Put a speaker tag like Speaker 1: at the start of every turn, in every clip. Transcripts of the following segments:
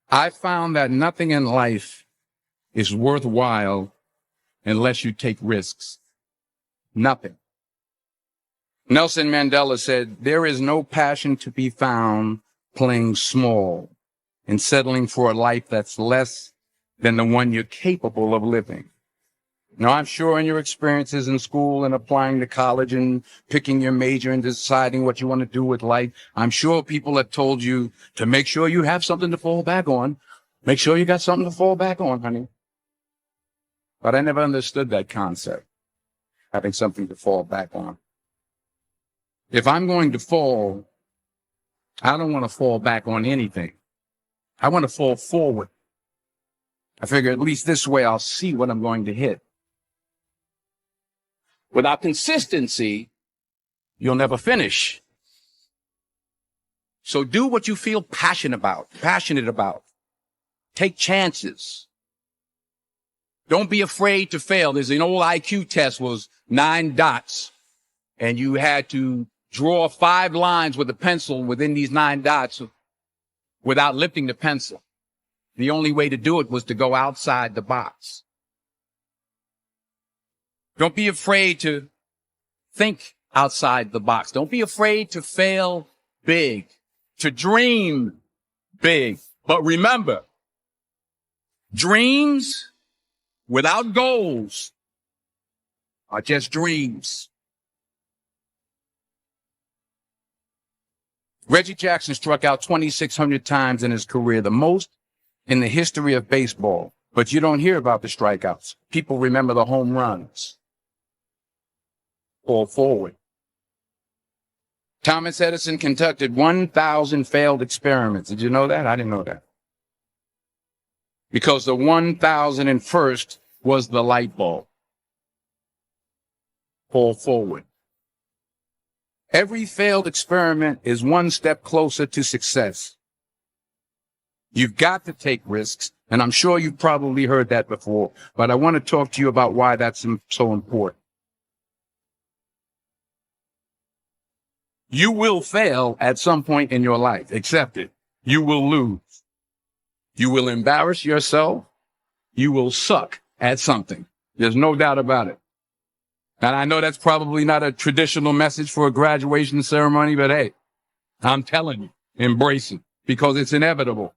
Speaker 1: I found that nothing in life is worthwhile unless you take risks. Nothing. Nelson Mandela said, there is no passion to be found playing small and settling for a life that's less than the one you're capable of living. Now, I'm sure in your experiences in school and applying to college and picking your major and deciding what you want to do with life, I'm sure people have told you to make sure you have something to fall back on. Make sure you got something to fall back on, honey. But I never understood that concept, having something to fall back on. If I'm going to fall, I don't want to fall back on anything. I want to fall forward. I figure at least this way I'll see what I'm going to hit. Without consistency, you'll never finish. So do what you feel passionate about. Take chances. Don't be afraid to fail. There's an old IQ test was 9 dots, and you had to draw 5 lines with a pencil within these 9 dots without lifting the pencil. The only way to do it was to go outside the box. Don't be afraid to think outside the box. Don't be afraid to fail big, to dream big. But remember, dreams without goals are just dreams. Reggie Jackson struck out 2,600 times in his career, the most in the history of baseball. But you don't hear about the strikeouts. People remember the home runs. Fall forward. Thomas Edison conducted 1,000 failed experiments. Did you know that? I didn't know that. Because the 1,001st was the light bulb. Fall forward. Every failed experiment is one step closer to success. You've got to take risks, and I'm sure you've probably heard that before, but I want to talk to you about why that's so important. You will fail at some point in your life. Accept it. You will lose. You will embarrass yourself. You will suck at something. There's no doubt about it. And I know that's probably not a traditional message for a graduation ceremony, but hey, I'm telling you, embrace it because it's inevitable.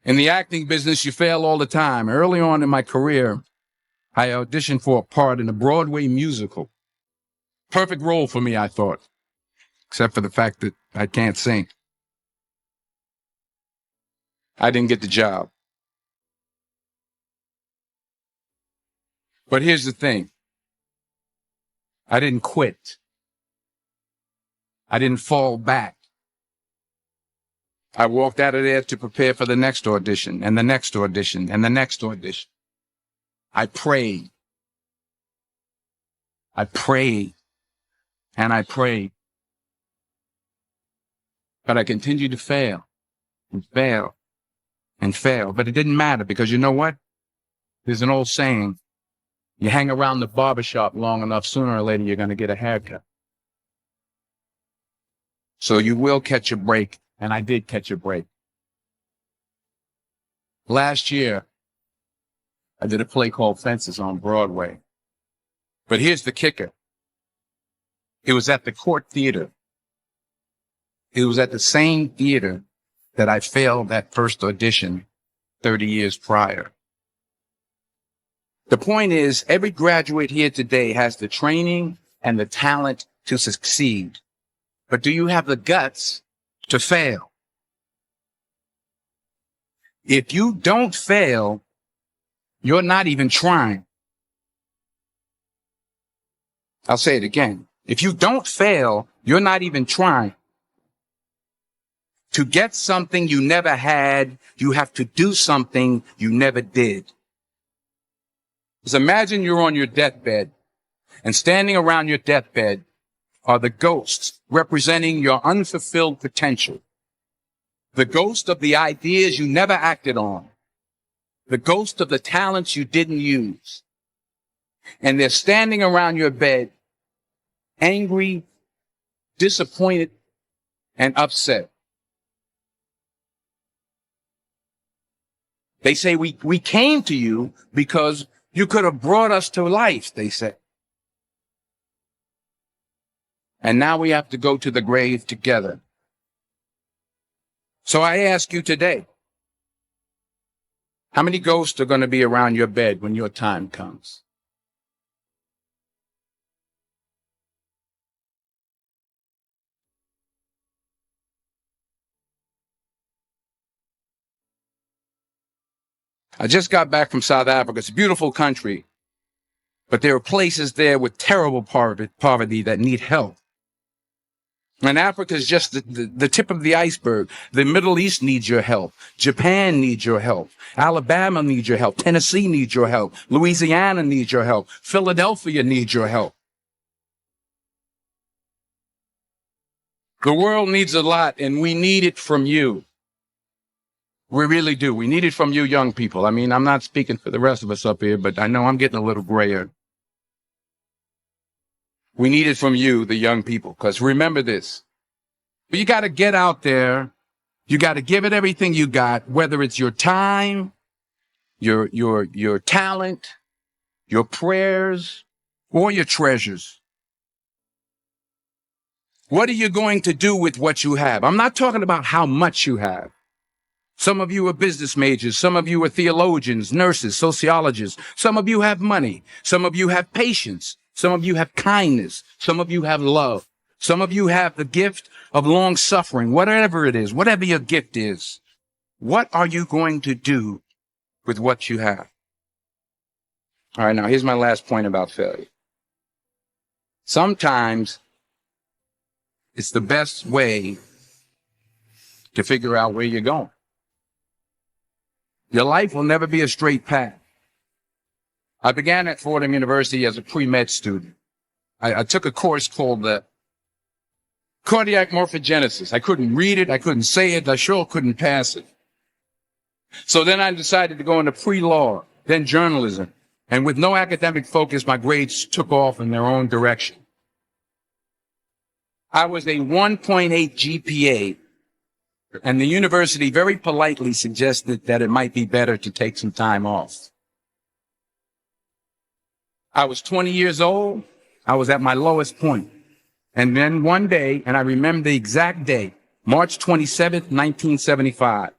Speaker 1: In the acting business, you fail all the time. Early on in my career, I auditioned for a part in a Broadway musical. Perfect role for me, I thought, except for the fact that I can't sing. I didn't get the job. But here's the thing. I didn't quit. I didn't fall back. I walked out of there to prepare for the next audition and the next audition and the next audition. I prayed. I prayed and I prayed. But I continued to fail and fail and fail. But it didn't matter because you know what? There's an old saying. You hang around the barbershop long enough, sooner or later, you're going to get a haircut. So you will catch a break, and I did catch a break. Last year, I did a play called Fences on Broadway. But here's the kicker. It was at the Court Theater. It was at the same theater that I failed that first audition 30 years prior. The point is, every graduate here today has the training and the talent to succeed. But do you have the guts to fail? If you don't fail, you're not even trying. I'll say it again. If you don't fail, you're not even trying. To get something you never had, you have to do something you never did. Just imagine you're on your deathbed, and standing around your deathbed are the ghosts representing your unfulfilled potential. The ghost of the ideas you never acted on. The ghost of the talents you didn't use. And they're standing around your bed, angry, disappointed, and upset. They say we came to you because you could have brought us to life, they say. And now we have to go to the grave together. So I ask you today, how many ghosts are going to be around your bed when your time comes? I just got back from South Africa. It's a beautiful country, but there are places there with terrible poverty that need help. And Africa is just the tip of the iceberg. The Middle East needs your help. Japan needs your help. Alabama needs your help. Tennessee needs your help. Louisiana needs your help. Philadelphia needs your help. The world needs a lot, and we need it from you. We really do. We need it from you young people. I mean, I'm not speaking for the rest of us up here, but I know I'm getting a little grayer. We need it from you, the young people, because remember this. You got to get out there. You got to give it everything you got, whether it's your time, your talent, your prayers, or your treasures. What are you going to do with what you have? I'm not talking about how much you have. Some of you are business majors. Some of you are theologians, nurses, sociologists. Some of you have money. Some of you have patience. Some of you have kindness. Some of you have love. Some of you have the gift of long suffering, whatever it is, whatever your gift is. What are you going to do with what you have? All right, now here's my last point about failure. Sometimes it's the best way to figure out where you're going. Your life will never be a straight path. I began at Fordham University as a pre-med student. I took a course called cardiac morphogenesis. I couldn't read it. I couldn't say it. I sure couldn't pass it. So then I decided to go into pre-law, then journalism. And with no academic focus, my grades took off in their own direction. I was a 1.8 GPA, and the university very politely suggested that it might be better to take some time off. I was 20 years old. I was at my lowest point. And then one day, and I remember the exact day, March 27th, 1975,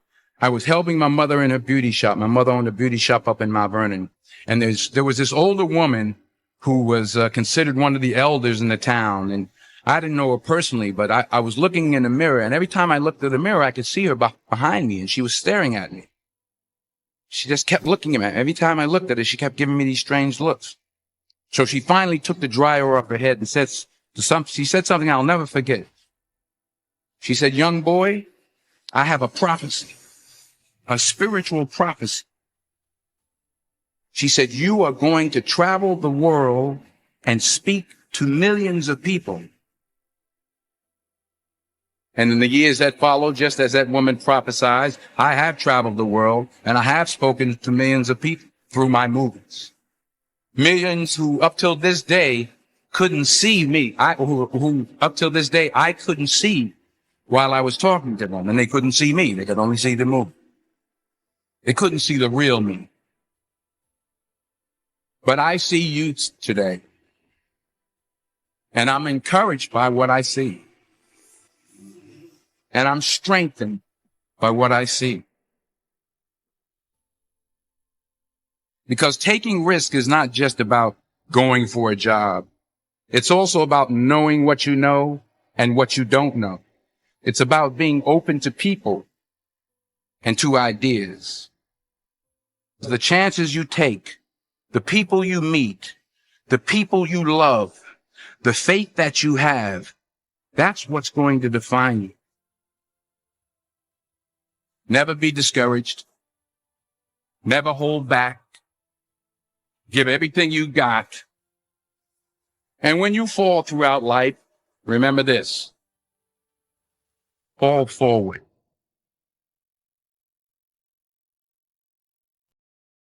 Speaker 1: I was helping my mother in her beauty shop. My mother owned a beauty shop up in Mount Vernon. And there was this older woman who was considered one of the elders in the town. And I didn't know her personally, but I was looking in the mirror. And every time I looked at the mirror, I could see her behind me. And she was staring at me. She just kept looking at me. Every time I looked at her, she kept giving me these strange looks. So she finally took the dryer off her head and she said something I'll never forget. She said, "Young boy, I have a prophecy, a spiritual prophecy." She said, "You are going to travel the world and speak to millions of people." And in the years that followed, just as that woman prophesied, I have traveled the world and I have spoken to millions of people through my movies. Millions who up till this day couldn't see me. Who up till this day I couldn't see while I was talking to them, and they couldn't see me. They could only see the movie. They couldn't see the real me. But I see you today, and I'm encouraged by what I see. And I'm strengthened by what I see. Because taking risk is not just about going for a job. It's also about knowing what you know and what you don't know. It's about being open to people and to ideas. The chances you take, the people you meet, the people you love, the faith that you have, that's what's going to define you. Never be discouraged. Never hold back. Give everything you got. And when you fall throughout life, remember this: fall forward.